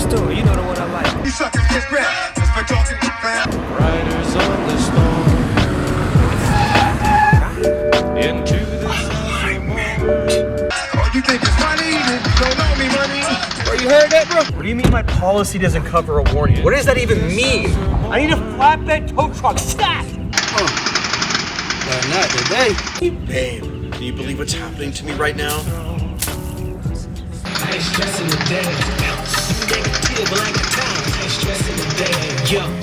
store, you know the one I like. You suckers get grabbed just for talking to fam. Riders on the storm into the Oh, you think it's funny? You don't owe me money. Bro, you heard that, bro? What do you mean my policy doesn't cover a warning? What does that even mean? I need a flatbed tow truck, stat! But not today. Babe, do you believe what's happening to me right now? I ain't stressing the day. Negative like a time. I ain't stressing the day. Yo.